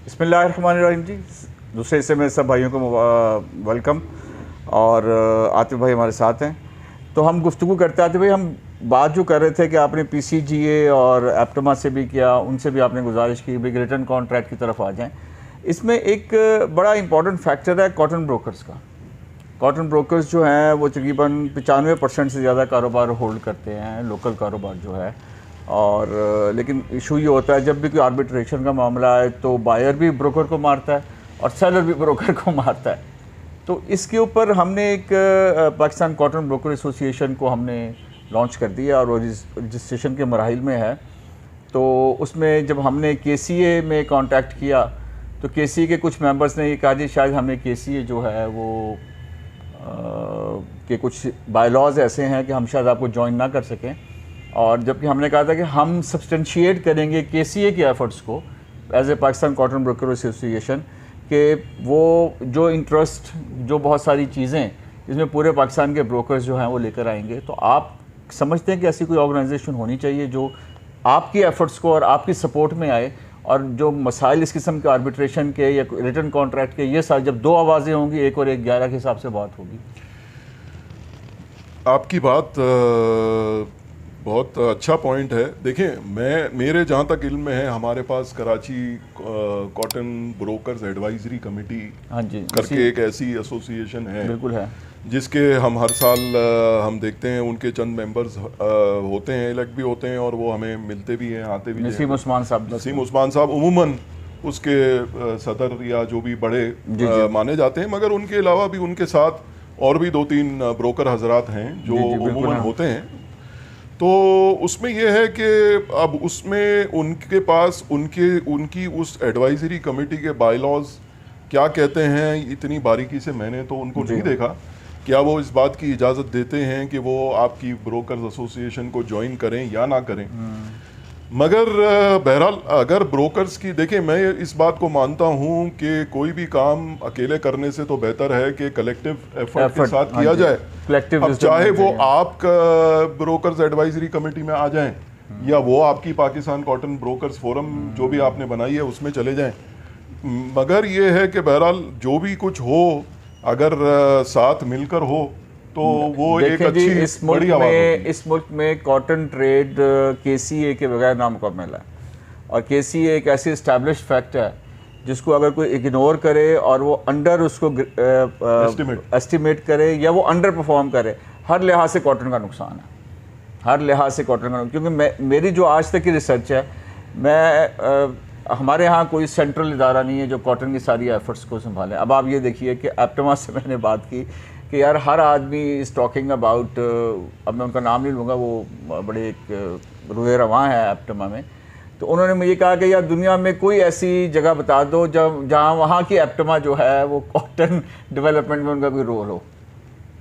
बिस्मिल्लाहिर्रहमानिर्रहीम जी। दूसरे हिस्से में सब भाइयों को वेलकम। और आतिफ भाई हमारे साथ हैं, तो हम गुफ्तगू करते आतिफ भाई, हम बात जो कर रहे थे कि आपने पीसीजीए और एप्टमा से भी किया, उनसे भी आपने गुजारिश की भी रिटर्न कॉन्ट्रैक्ट की तरफ आ जाएं। इसमें एक बड़ा इंपॉर्टेंट फैक्टर है कॉटन ब्रोकर्स का। कॉटन ब्रोकर्स जो हैं वो तकरीबन 95% से ज़्यादा कारोबार होल्ड करते हैं, लोकल कारोबार जो है। और लेकिन इशू ये होता है जब भी कोई आर्बिट्रेशन का मामला है तो बायर भी ब्रोकर को मारता है और सेलर भी ब्रोकर को मारता है। तो इसके ऊपर हमने एक पाकिस्तान कॉटन ब्रोकर एसोसिएशन को हमने लॉन्च कर दिया और रजिस्ट्रेशन के मराहिल में है। तो उसमें जब हमने केसीए में कांटेक्ट किया तो केसीए के कुछ मेंबर्स ने ये कहा जी शायद हमें केसीए जो है वो के कुछ बायलॉज ऐसे हैं कि हम शायद आपको ज्वाइन ना कर सकें। और जबकि हमने कहा था कि हम सब्सटेंशिएट करेंगे केसीए के एफर्ट्स को as a Pakistan cotton broker association कि वो जो इंटरेस्ट, जो बहुत सारी चीज़ें इसमें पूरे पाकिस्तान के ब्रोकर्स जो हैं वो लेकर आएंगे। तो आप समझते हैं कि ऐसी कोई ऑर्गेनाइजेशन होनी चाहिए जो आपकी एफर्ट्स को और आपकी सपोर्ट में आए, और जो मसाइल इस किस्म के आर्बिट्रेशन के या रिटर्न कॉन्ट्रैक्ट के, ये सारी जब दो आवाज़ें होंगी, एक और एक 11 के हिसाब से बात होगी। आपकी बात बहुत अच्छा पॉइंट है। देखें, मेरे जहाँ तक इल्म में है, हमारे पास Karachi cotton brokers advisory committee हाँ जी करके एक ऐसी एसोसिएशन है, बिल्कुल है, जिसके हम हर साल हम देखते हैं उनके चंद मेंबर्स होते हैं, इलेक्ट भी होते हैं और वो हमें मिलते भी हैं, आते भी हैं। नसीम उस्मान साहब उमूमन उसके सदर या जो भी बड़े माने जाते हैं, मगर उनके अलावा भी उनके साथ और भी 2-3 ब्रोकर हजरात हैं जो उमूमन होते हैं। तो उसमें यह है कि अब उसमें उनके पास उनकी उस एडवाइजरी कमेटी के बायलॉज क्या कहते हैं, इतनी बारीकी से मैंने तो उनको नहीं देखा। क्या वो इस बात की इजाज़त देते हैं कि वो आपकी ब्रोकर्स एसोसिएशन को ज्वाइन करें या ना करें? मगर बहरहाल अगर ब्रोकर्स की, देखिए मैं इस बात को मानता हूं कि कोई भी काम अकेले करने से तो बेहतर है कि कलेक्टिव एफर्ट के साथ किया जाए। अब चाहे वो आप ब्रोकर्स एडवाइजरी कमेटी में आ जाएं या वो आपकी पाकिस्तान कॉटन ब्रोकर्स फोरम जो भी आपने बनाई है उसमें चले जाएं, मगर ये है कि बहरहाल जो भी कुछ हो, अगर साथ मिलकर हो तो वो एक अच्छी बड़ी आवाज़ होगी। इस मुल्क में कॉटन ट्रेड केसीए के बगैर नामुकम्मल है, और केसीए एक ऐसी एस्टैब्लिश्ड फैक्ट है जिसको अगर कोई इग्नोर करे और वो अंडर उसको एस्टिमेट करे या वो अंडर परफॉर्म करे, हर लिहाज से कॉटन का नुकसान है, हर लिहाज से कॉटन का। क्योंकि मेरी जो आज तक की रिसर्च है, हमारे यहाँ कोई सेंट्रल इदारा नहीं है जो कॉटन की सारी एफर्ट्स को संभाले। अब आप ये देखिए कि एप्टमा से मैंने बात की कि यार हर आदमी इज़ टॉकिंग अबाउट, अब मैं उनका नाम नहीं लूँगा, वो बड़े एक रुए रवां है एप्टमा में। तो उन्होंने मुझे कहा कि यार दुनिया में कोई ऐसी जगह बता दो जहाँ वहाँ की एप्टमा जो है वो कॉटन डेवलपमेंट में उनका कोई रोल हो।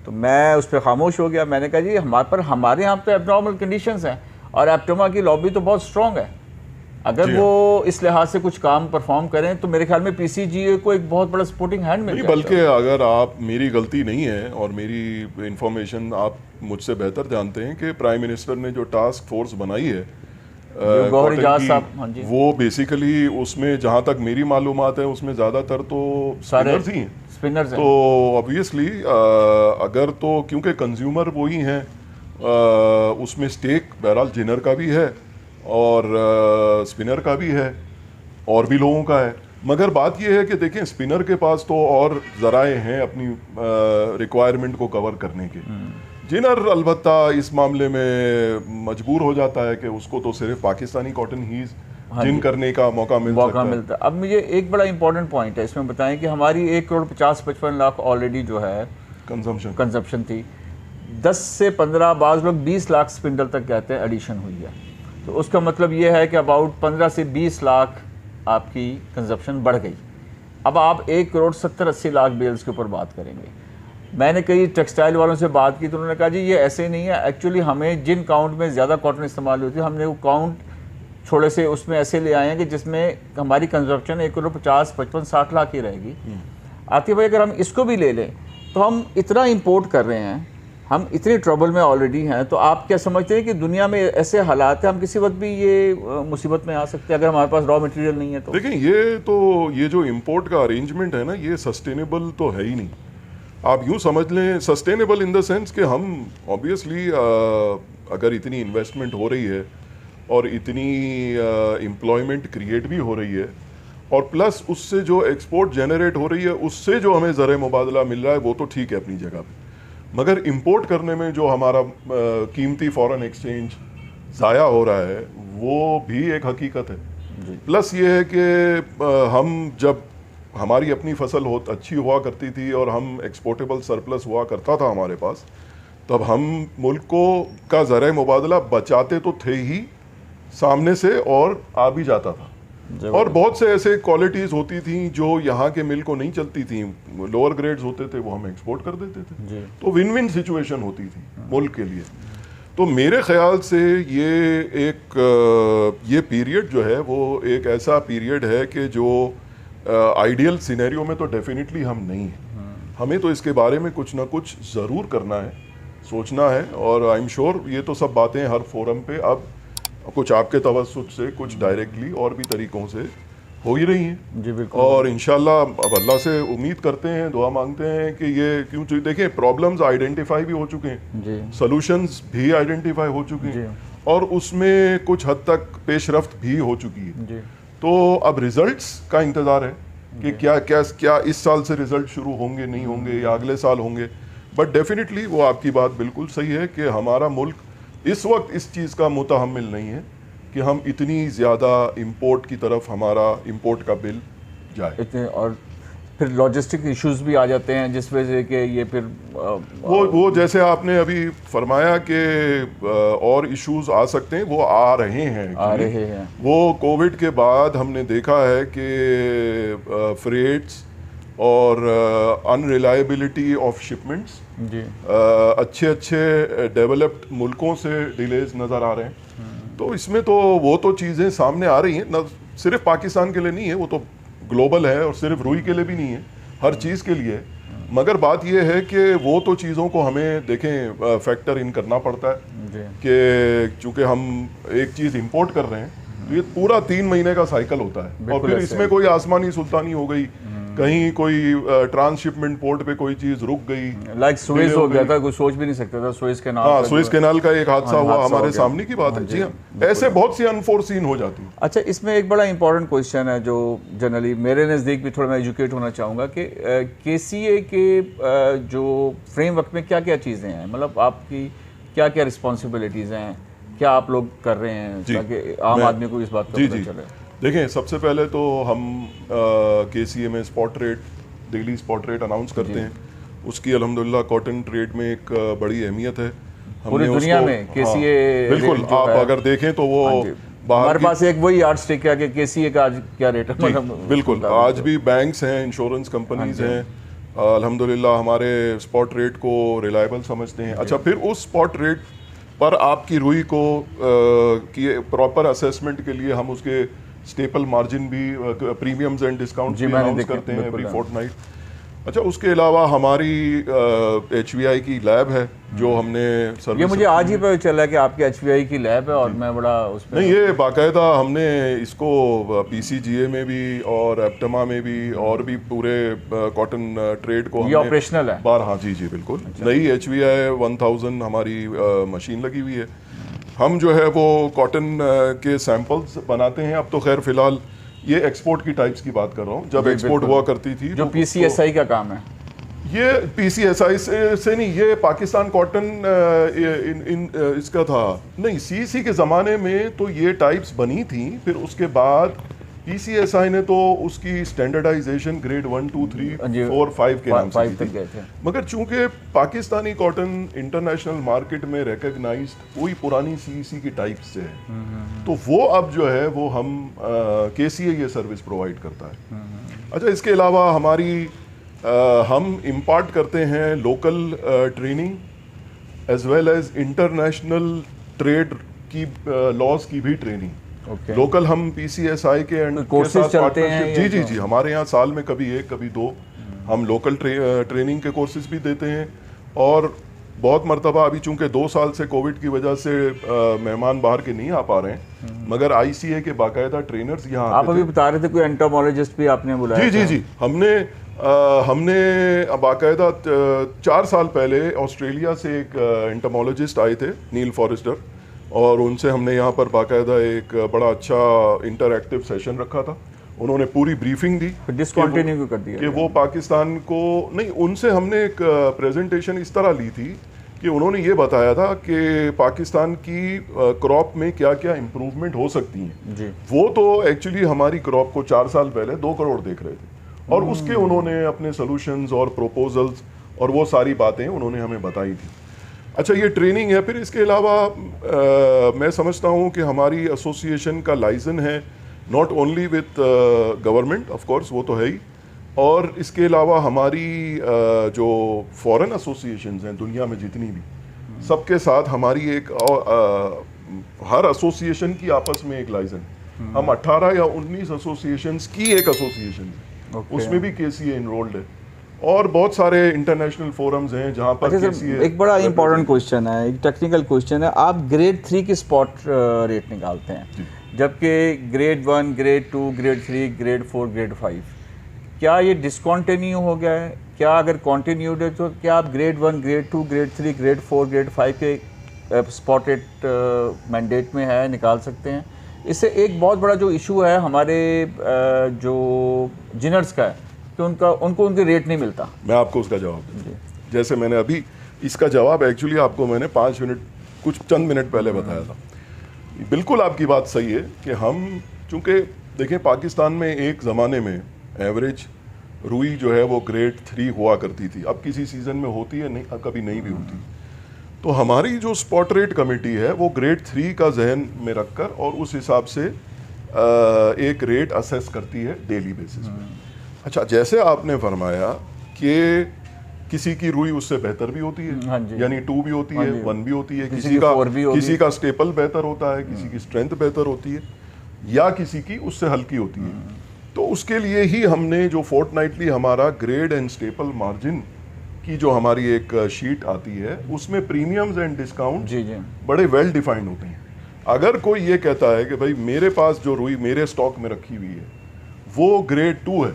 तो मैं उस पर खामोश हो गया। मैंने कहा जी हमारे यहाँ तो एबनॉर्मल कंडीशंस हैं और एप्टमा की लॉबी तो बहुत स्ट्रॉन्ग है। अगर वो इस लिहाज से कुछ काम परफॉर्म करें तो मेरे ख्याल में पीसीजीए को एक बहुत बड़ा सपोर्टिंग हैंड मिल जाएगा। बल्कि अगर आप, मेरी गलती नहीं है और मेरी इंफॉर्मेशन आप मुझसे बेहतर जानते हैं कि प्राइम मिनिस्टर ने जो टास्क फोर्स बनाई है साहब, वो बेसिकली उसमें जहाँ तक मेरी मालूमात है उसमें ज़्यादातर तो स्पिनर्स ही हैं। स्पिनर्स तो ऑब्वियसली अगर तो क्योंकि कंज्यूमर वही हैं, उसमें स्टेक बहरहाल जिनर का भी है और स्पिनर का भी है और भी लोगों का है। मगर बात यह है कि देखें, स्पिनर के पास तो और ज़राए हैं अपनी रिक्वायरमेंट को कवर करने के। जिनर अलबत्ता इस मामले में मजबूर हो जाता है कि उसको तो सिर्फ पाकिस्तानी कॉटन ही जिन करने का मौका मिलता है। अब मुझे एक बड़ा इंपॉर्टेंट पॉइंट है इसमें बताएं कि हमारी 1,50,55,00,000 ऑलरेडी जो है कंजम्पशन थी। 10 से 15, बाज़ लोग 20 लाख स्पिंडल तक कहते हैं एडिशन हुई है। तो उसका मतलब ये है कि अबाउट 15 से 20 लाख आपकी कंजप्शन बढ़ गई। अब आप 1,70,80,00,000 बेल्स के ऊपर बात करेंगे। मैंने कई टेक्सटाइल वालों से बात की तो उन्होंने कहा जी ये ऐसे नहीं है, एक्चुअली हमें जिन काउंट में ज़्यादा कॉटन इस्तेमाल होती है हमने वो काउंट छोड़े से उसमें ऐसे ले आए हैं कि जिसमें हमारी कंजप्शन 1,50,55,60 लाख ही रहेगी। आतिफ भाई, अगर हम इसको भी ले लें तो हम इतना इम्पोर्ट कर रहे हैं, हम इतने ट्रबल में ऑलरेडी हैं, तो आप क्या समझते हैं कि दुनिया में ऐसे हालात हैं हम किसी वक्त भी ये मुसीबत में आ सकते हैं अगर हमारे पास रॉ मटेरियल नहीं है? तो देखिए ये जो इंपोर्ट का अरेंजमेंट है ना, ये सस्टेनेबल तो है ही नहीं। आप यूँ समझ लें सस्टेनेबल इन द सेंस कि हम ऑब्वियसली अगर इतनी इन्वेस्टमेंट हो रही है और इतनी एम्प्लॉयमेंट क्रिएट भी हो रही है और प्लस उससे जो एक्सपोर्ट जनरेट हो रही है उससे जो हमें ज़र मुबादला मिल रहा है वो तो ठीक है अपनी जगह पे, मगर इंपोर्ट करने में जो हमारा कीमती फॉरेन एक्सचेंज ज़ाया हो रहा है वो भी एक हकीकत है। प्लस ये है कि हम जब हमारी अपनी फसल अच्छी हुआ करती थी और हम एक्सपोर्टेबल सरप्लस हुआ करता था हमारे पास, तब हम मुल्क को का ज़र मुबादला बचाते तो थे ही सामने से और आ भी जाता था। और बहुत से ऐसे क्वालिटीज़ होती थी जो यहाँ के मिल को नहीं चलती थी, लोअर ग्रेड्स होते थे, वो हम एक्सपोर्ट कर देते थे, तो विन विन सिचुएशन होती थी मुल्क के लिए। तो मेरे ख्याल से ये पीरियड जो है वो एक ऐसा पीरियड है कि जो आइडियल सिनेरियो में तो डेफिनेटली हम नहीं हैं। हमें तो इसके बारे में कुछ ना कुछ ज़रूर करना है, सोचना है, और आई एम श्योर ये तो सब बातें हर फोरम पे अब कुछ आपके तवज्जुह से, कुछ डायरेक्टली और भी तरीकों से हो ही रही हैं। जी बिल्कुल। और इंशाल्लाह अब अल्लाह से उम्मीद करते हैं, दुआ मांगते हैं कि ये क्यों देखिए प्रॉब्लम्स आइडेंटिफाई भी हो चुके हैं, सॉल्यूशंस भी आइडेंटिफाई हो चुके हैं और उसमें कुछ हद तक पेशरफ्त भी हो चुकी है। तो अब रिजल्ट्स का इंतज़ार है कि क्या इस साल से रिजल्ट शुरू होंगे, नहीं होंगे, या अगले साल होंगे। बट डेफिनेटली वो आपकी बात बिल्कुल सही है कि हमारा मुल्क इस वक्त इस चीज़ का मुतहम्मिल नहीं है कि हम इतनी ज़्यादा इंपोर्ट की तरफ हमारा इंपोर्ट का बिल जाए। और फिर लॉजिस्टिक इश्यूज भी आ जाते हैं जिस वजह से कि ये फिर वो जैसे आपने अभी फरमाया कि और इश्यूज आ सकते हैं, वो आ रहे हैं। वो कोविड के बाद हमने देखा है कि फ्रेट्स और अनरिलायबिलिटी ऑफ शिपमेंट्स अच्छे डेवलप्ड मुल्कों से डिलेज नज़र आ रहे हैं। तो इसमें तो वो तो चीज़ें सामने आ रही हैं, न सिर्फ पाकिस्तान के लिए नहीं है, वो तो ग्लोबल है, और सिर्फ रुई के लिए भी नहीं है, हर चीज़ के लिए। मगर बात ये है कि वो तो चीज़ों को हमें देखें फैक्टर इन करना पड़ता है कि चूँकि हम एक चीज़ इंपोर्ट कर रहे हैं तो ये पूरा 3 महीने का साइकिल होता है, और फिर इसमें कोई आसमानी सुल्तानी हो गई, कहीं कोई ट्रांसशिपमेंट पोर्ट पे कोई चीज रुक गई, लाइक सुएज हो गया था, कोई सोच भी नहीं सकता था सुएज कैनाल। हाँ, सुएज कैनाल का एक हादसा हुआ, हमारे सामने की बात है। जी हाँ, ऐसे बहुत सी अनफोर्सीन हो जाती है। अच्छा, इसमें एक बड़ा इंपॉर्टेंट क्वेश्चन है जो जनरली मेरे नज़दीक भी थोड़ा मैं एजुकेट होना चाहूँगा कि KCA के जो फ्रेमवर्क में क्या क्या चीज़ें हैं, मतलब आपकी क्या क्या रिस्पॉन्सिबिलिटीज़ हैं, क्या आप लोग कर रहे हैं ताकि आम आदमी को इस बात का पता चले? देखें, सबसे पहले तो हम KCA में spot rate, daily spot rate announce करते हैं। उसकी अल्हम्दुलिल्लाह कॉटन ट्रेड में एक बड़ी अहमियत है पूरी दुनिया में। KCA बिल्कुल, आप अगर देखें तो वो हमारे पास एक वही यार्ड स्टिक है कि KCA का आज क्या रेट है। बिल्कुल, आज भी बैंक्स हैं, इंश्योरेंस कंपनीज हैं, अल्हम्दुलिल्लाह हमारे स्पॉट रेट को रिलायबल समझते हैं। अच्छा, फिर उस स्पॉट रेट पर आपकी रुई को की प्रॉपर असेसमेंट के लिए हम उसके स्टेपल मार्जिन भी, प्रीमियम्स एंड डिस्काउंट भी अनाउंस करते हैं एवरी फोर्टनाइट। अच्छा, उसके अलावा हमारी HVI की लैब है जो हमने ये मुझे आज ही पता चला कि आपकी HVI की लैब है, और मैं बड़ा उस पर नहीं, ये बाकायदा हमने इसको PCGA में भी और एप्टमा में भी और भी पूरे कॉटन ट्रेड को ये ऑपरेशनल है बार। हाँ जी बिल्कुल। नई HVI 1000 हमारी मशीन लगी हुई है। हम जो है वो कॉटन के सैंपल्स बनाते हैं। अब तो खैर फिलहाल ये एक्सपोर्ट की टाइप्स की बात कर रहा हूँ, जब एक्सपोर्ट हुआ करती थी जो PCSI का काम है। ये PCSI से नहीं, ये पाकिस्तान कॉटन इसका था नहीं, CEC के ज़माने में तो ये टाइप्स बनी थी। फिर उसके बाद PCSI ने तो उसकी स्टैंडर्डाइजेशन ग्रेड 1, 2, 3, 4, 5 के नाम से की थी। मगर चूंकि पाकिस्तानी कॉटन इंटरनेशनल मार्केट में रिकग्नाइज्ड वही पुरानी CEC की टाइप्स से है, तो वो अब जो है वो हम KCA ये सर्विस प्रोवाइड करता है। अच्छा, इसके अलावा हमारी हम इम्पार्ट करते हैं local training as well as international trade की लॉज की भी ट्रेनिंग। लोकल हम PCSI के कोर्सेज चलते हैं। जी, हमारे यहाँ साल में कभी 1 कभी 2 हम लोकल ट्रेनिंग के कोर्सेज भी देते हैं। और बहुत मरतबा अभी चूंकि 2 साल से कोविड की वजह से मेहमान बाहर के नहीं आ पा रहे हैं, मगर ICA के बाकायदा ट्रेनर्स यहाँ आप अभी बता रहे थे कोई एंटोमोलॉजिस्ट भी आपने बुलाया? जी, हमने बाकायदा 4 साल पहले ऑस्ट्रेलिया से एक एंटोमोलॉजिस्ट आए थे, नील फॉरेस्टर, और उनसे हमने यहाँ पर बाकायदा एक बड़ा अच्छा इंटरएक्टिव सेशन रखा था। उन्होंने पूरी ब्रीफिंग दी, डिसकंटिन्यू कर दिया कि वो पाकिस्तान को नहीं, उनसे हमने एक प्रेजेंटेशन इस तरह ली थी कि उन्होंने ये बताया था कि पाकिस्तान की क्रॉप में क्या क्या इम्प्रूवमेंट हो सकती हैं जी। वो तो एक्चुअली हमारी क्रॉप को 4 साल पहले 2 करोड़ देख रहे थे, और उसके उन्होंने अपने सोल्यूशंस और प्रपोजल्स और वो सारी बातें उन्होंने हमें बताई थी। अच्छा, ये ट्रेनिंग है। फिर इसके अलावा मैं समझता हूँ कि हमारी एसोसिएशन का लाइसेंस है not only with government, of course वो तो है ही, और इसके अलावा हमारी जो फॉरेन एसोसिएशंस हैं दुनिया में जितनी भी, सबके साथ हमारी एक हर एसोसिएशन की आपस में एक लाइसेंस, हम 18 या 19 एसोसिएशंस की एक एसोसिएशन है, उसमें भी KCA इनरोल्ड है, और बहुत सारे इंटरनेशनल फोरम्स हैं जहां पर KCA। एक बड़ा इंपॉर्टेंट क्वेश्चन है, एक टेक्निकल क्वेश्चन है, आप ग्रेड 3 की स्पॉट रेट निकालते हैं, जबकि grade 1, grade 2, grade 3, grade 4, grade 5, क्या ये डिसकंटिन्यू हो गया है? क्या अगर कंटिन्यूड है तो क्या आप grade 1, grade 2, grade 3, grade 4, grade 5 के स्पॉट रेट मैंडेट में है, निकाल सकते हैं? इससे एक बहुत बड़ा जो इशू है हमारे जो जिनर्स का है कि उनको उनके रेट नहीं मिलता। मैं आपको उसका जवाब दूँ, जैसे मैंने अभी इसका जवाब एक्चुअली आपको मैंने 5 मिनट कुछ चंद मिनट पहले बताया था। बिल्कुल आपकी बात सही है कि हम चूँकि देखें पाकिस्तान में एक ज़माने में एवरेज रुई जो है वो ग्रेड 3 हुआ करती थी, अब किसी सीज़न में होती है नहीं, कभी नहीं भी होती। तो हमारी जो स्पॉट रेट कमेटी है वो ग्रेड 3 का जहन में रखकर और उस हिसाब से एक रेट असेस करती है डेली बेसिस पे। अच्छा, जैसे आपने फरमाया कि किसी की रुई उससे बेहतर भी होती है, यानी 2 भी होती है, 1 भी होती है, किसी का स्टेपल बेहतर होता है, किसी की स्ट्रेंथ बेहतर होती है, या किसी की उससे हल्की होती है। तो उसके लिए ही हमने जो फोर्टनाइटली हमारा ग्रेड एंड स्टेपल मार्जिन की जो हमारी एक शीट आती है उसमें प्रीमियम्स एंड डिस्काउंट बड़े वेल डिफाइंड होते हैं। अगर कोई ये कहता है कि भाई मेरे पास जो रुई मेरे स्टॉक में रखी हुई है वो ग्रेड 2 है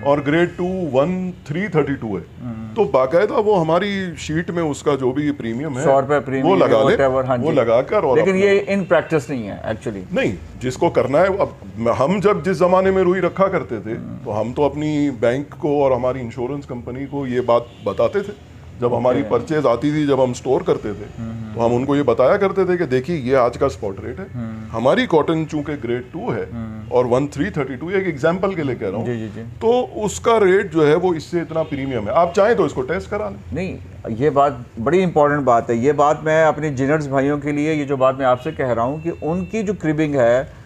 और ग्रेड 2 1332 है, तो बाकायदा वो हमारी शीट में उसका जो भी प्रीमियम है 100 रुपये प्रीमियम वो लगा ले, वो लगाकर। और लेकिन ये इन प्रैक्टिस नहीं है एक्चुअली। नहीं, जिसको करना है। अब हम जब जिस जमाने में रुई रखा करते थे तो हम तो अपनी बैंक को और हमारी इंश्योरेंस कंपनी को ये बात बताते थे, जब हमारी परचेज आती थी, जब हम स्टोर करते थे तो हम उनको ये बताया करते थे कि देखिए ये आज का स्पॉट रेट है, हमारी कॉटन चूंकि ग्रेड 2 है और 1332, एक एग्जांपल के लिए कह रहा हूँ, तो उसका रेट जो है वो इससे इतना प्रीमियम है। आप चाहें तो इसको टेस्ट करा लें। नहीं, ये बात बड़ी इंपॉर्टेंट बात है। ये बात मैं अपने जिनर्स भाइयों के लिए, ये जो बात मैं आपसे कह रहा हूँ कि उनकी जो क्रिबिंग है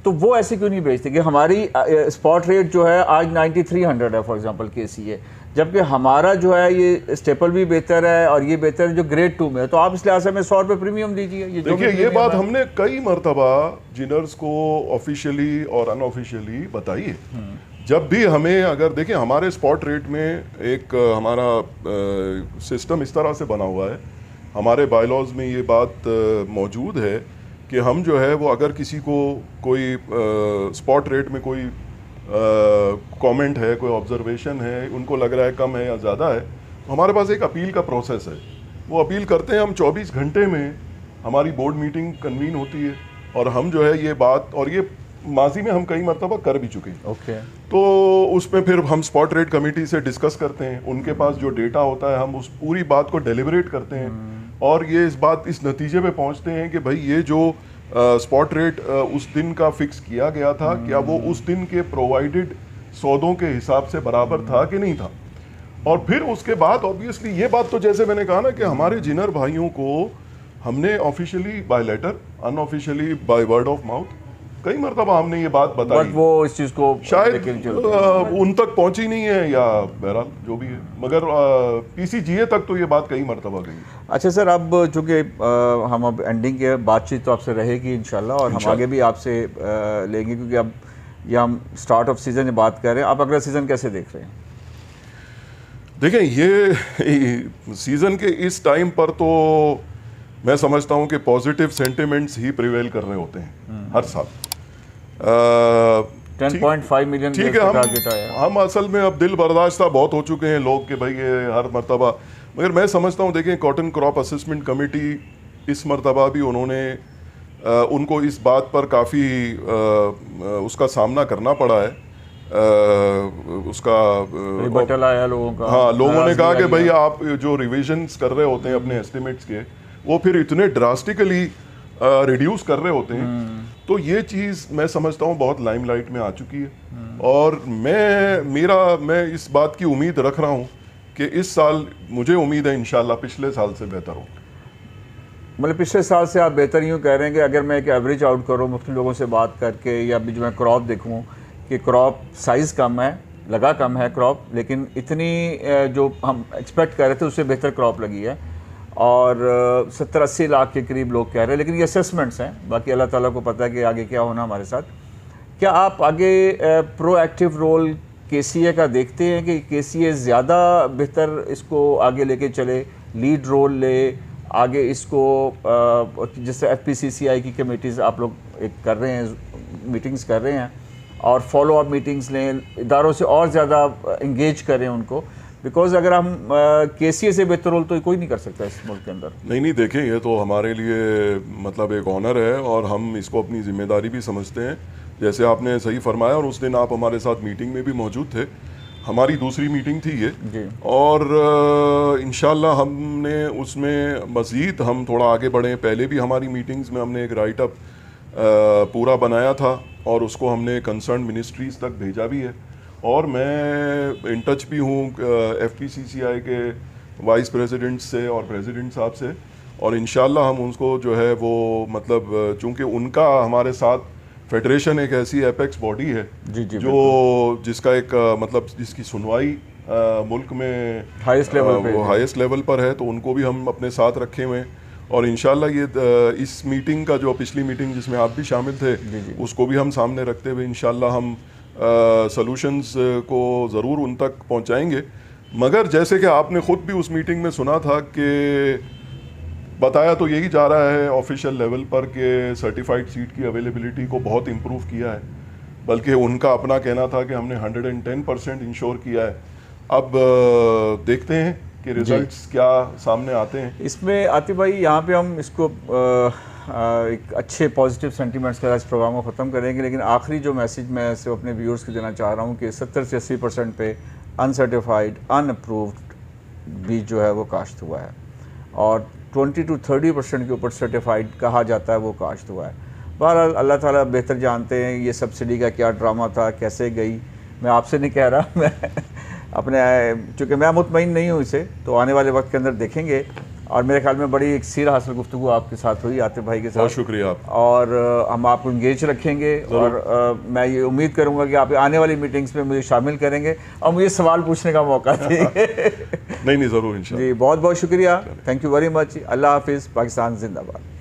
तो वो ऐसे क्यों नहीं बेचते कि हमारी स्पॉट रेट जो है आज 9300 है फॉर एग्जांपल KCA, जबकि हमारा जो है ये स्टेपल भी बेहतर है और ये बेहतर है जो ग्रेड 2 में है, तो आप इस लिहाज में 100 रुपये प्रीमियम दीजिए। देखिए ये बात हमने कई मरतबा जिनर्स को ऑफिशियली और अनऑफिशियली बताई है। जब भी हमें अगर देखें हमारे स्पॉट रेट में एक हमारा सिस्टम इस तरह से बना हुआ है, हमारे बायलॉज में ये बात मौजूद है कि हम जो है वो अगर किसी को कोई स्पॉट रेट में कोई कमेंट है, कोई ऑब्जर्वेशन है, उनको लग रहा है कम है या ज़्यादा है, हमारे पास एक अपील का प्रोसेस है। वो अपील करते हैं हम 24 घंटे में, हमारी बोर्ड मीटिंग कन्वीन होती है और हम जो है ये बात, और ये माजी में हम कई मरतबा कर भी चुके हैं। तो उसमें फिर हम स्पॉट रेट कमेटी से डिस्कस करते हैं, उनके पास जो डेटा होता है हम उस पूरी बात को डेलिब्रेट करते हैं और ये इस नतीजे पे पहुंचते हैं कि भाई ये जो स्पॉट रेट उस दिन का फिक्स किया गया था, क्या वो उस दिन के प्रोवाइडेड सौदों के हिसाब से बराबर था कि नहीं था। और फिर उसके बाद ऑब्वियसली ये बात तो जैसे मैंने कहा ना कि हमारे जिनर भाइयों को हमने officially by letter, unofficially by word of mouth कई मरतबा हमने ये बात बताई, बट वो इस चीज़ को शायद उन तक पहुंची नहीं है या बहरहाल जो भी है, मगर PCGA तक तो ये बात कई मरतबा गई। अच्छा सर, अब चूँकि हम अब एंडिंग के बातचीत तो आपसे रहेगी इंशाल्लाह, और हम आगे भी आपसे लेंगे, क्योंकि अब ये हम स्टार्ट ऑफ सीज़न बात कर रहे हैं। आप अगला सीज़न कैसे देख रहे हैं? देखें, ये सीज़न के इस टाइम पर तो मैं समझता हूँ कि पॉजिटिव सेंटिमेंट्स ही प्रिवेल कर रहे होते हैं हर साल। 10.5 मिलियन ठीक है, हम असल में अब दिल बर्दाश्ता बहुत हो चुके हैं लोग कि भाई ये हर मर्तबा, मगर मैं समझता हूँ देखें, कॉटन क्रॉप असेसमेंट कमेटी इस मर्तबा भी उन्होंने उनको इस बात पर काफ़ी उसका सामना करना पड़ा है, उसका रिबटल आया लोगों का। हाँ, लोगों ने कहा कि भाई आप जो रिविजन्स कर रहे होते हैं अपने एस्टिमेट्स के, वो फिर इतने ड्रास्टिकली रिड्यूस कर रहे होते हैं। तो ये चीज़ मैं समझता हूँ बहुत लाइमलाइट में आ चुकी है, और मैं इस बात की उम्मीद रख रहा हूँ कि इस साल मुझे उम्मीद है इंशाल्लाह पिछले साल से बेहतर हो। मतलब पिछले साल से आप बेहतर यूँ कह रहे हैं कि अगर मैं एक एवरेज आउट करूँ मुख्तलिफ लोगों से बात करके, या जो मैं क्रॉप देखूँ कि क्रॉप साइज़ कम है, लगा कम है क्रॉप, लेकिन इतनी जो हम एक्सपेक्ट कर रहे थे उससे बेहतर क्रॉप लगी है, और 70-80 लाख के करीब लोग कह रहे हैं। लेकिन ये असेसमेंट्स हैं, बाकी अल्लाह ताला को पता है कि आगे क्या होना हमारे साथ। क्या आप आगे प्रोएक्टिव रोल केसीए का देखते हैं कि केसीए ज़्यादा बेहतर इसको आगे लेके चले, लीड रोल ले आगे इसको, जैसे FPCCI की कमेटीज़ आप लोग एक कर रहे हैं, मीटिंग्स कर रहे हैं, और फॉलो अप मीटिंग्स लें, इदारों से और ज़्यादा इंगेज करें उनको, बिकॉज अगर हम केसीए से बेहतर रोल तो कोई नहीं कर सकता इस मुल्क के अंदर। नहीं देखें, ये तो हमारे लिए मतलब एक ऑनर है और हम इसको अपनी जिम्मेदारी भी समझते हैं, जैसे आपने सही फरमाया। और उस दिन आप हमारे साथ मीटिंग में भी मौजूद थे, हमारी दूसरी मीटिंग थी ये जी। और इंशाल्लाह हमने उसमें मज़ीद हम थोड़ा आगे बढ़े। पहले भी हमारी मीटिंग्स में हमने एक राइट अप पूरा बनाया था और उसको हमने कंसर्न मिनिस्ट्रीज़ तक भेजा भी है, और मैं इन टच भी हूँ FPCCI के वाइस प्रेसिडेंट से और प्रेसिडेंट साहब से, और इंशाल्लाह हम उसको जो है वो मतलब चूँकि उनका हमारे साथ फेडरेशन एक ऐसी एपेक्स बॉडी है जी, जो जिसका एक मतलब जिसकी सुनवाई मुल्क में हाईएस्ट लेवल पर है, तो उनको भी हम अपने साथ रखे हुए हैं। और इंशाल्लाह ये इस मीटिंग का जो पिछली मीटिंग जिसमें आप भी शामिल थे जी। उसको भी हम सामने रखते हुए इंशाल्लाह हम सॉल्यूशंस को ज़रूर उन तक पहुंचाएंगे। मगर जैसे कि आपने ख़ुद भी उस मीटिंग में सुना था कि बताया तो यही जा रहा है ऑफिशियल लेवल पर कि सर्टिफाइड सीड की अवेलेबिलिटी को बहुत इम्प्रूव किया है, बल्कि उनका अपना कहना था कि हमने 110% इंश्योर किया है। अब देखते हैं कि रिजल्ट्स क्या सामने आते हैं। इसमें आतिफ भाई यहाँ पे हम इसको एक अच्छे पॉजिटिव सेंटीमेंट्स के साथ इस प्रोग्राम को ख़त्म करेंगे, लेकिन आखिरी जो मैसेज मैं सिर्फ अपने व्यूअर्स को देना चाह रहा हूँ कि 70 से 80% पे अनसर्टिफाइड अनअप्रूव्ड बीज जो है वो काश्त हुआ है, और 20 to 30% के ऊपर सर्टिफाइड कहा जाता है वो काश्त हुआ है। बहरहाल अल्लाह ताला बेहतर जानते हैं ये सब्सिडी का क्या ड्रामा था, कैसे गई। मैं आपसे नहीं कह रहा, मैं अपने चूँकि मैं मुतमईन नहीं हूँ इसे, तो आने वाले वक्त के अंदर देखेंगे। और मेरे ख्याल में बड़ी एक सीर हासिल गुफ्तगू आपके साथ हुई, आतिफ भाई के साथ। बहुत शुक्रिया आप। और हम आपको इंगेज रखेंगे, और मैं ये उम्मीद करूँगा कि आप आने वाली मीटिंग्स में मुझे शामिल करेंगे और मुझे सवाल पूछने का मौका देंगे। नहीं ज़रूर इंशाल्लाह। जी बहुत बहुत शुक्रिया, थैंक यू वेरी मच। अल्लाह हाफिज़, पाकिस्तान जिंदाबाद।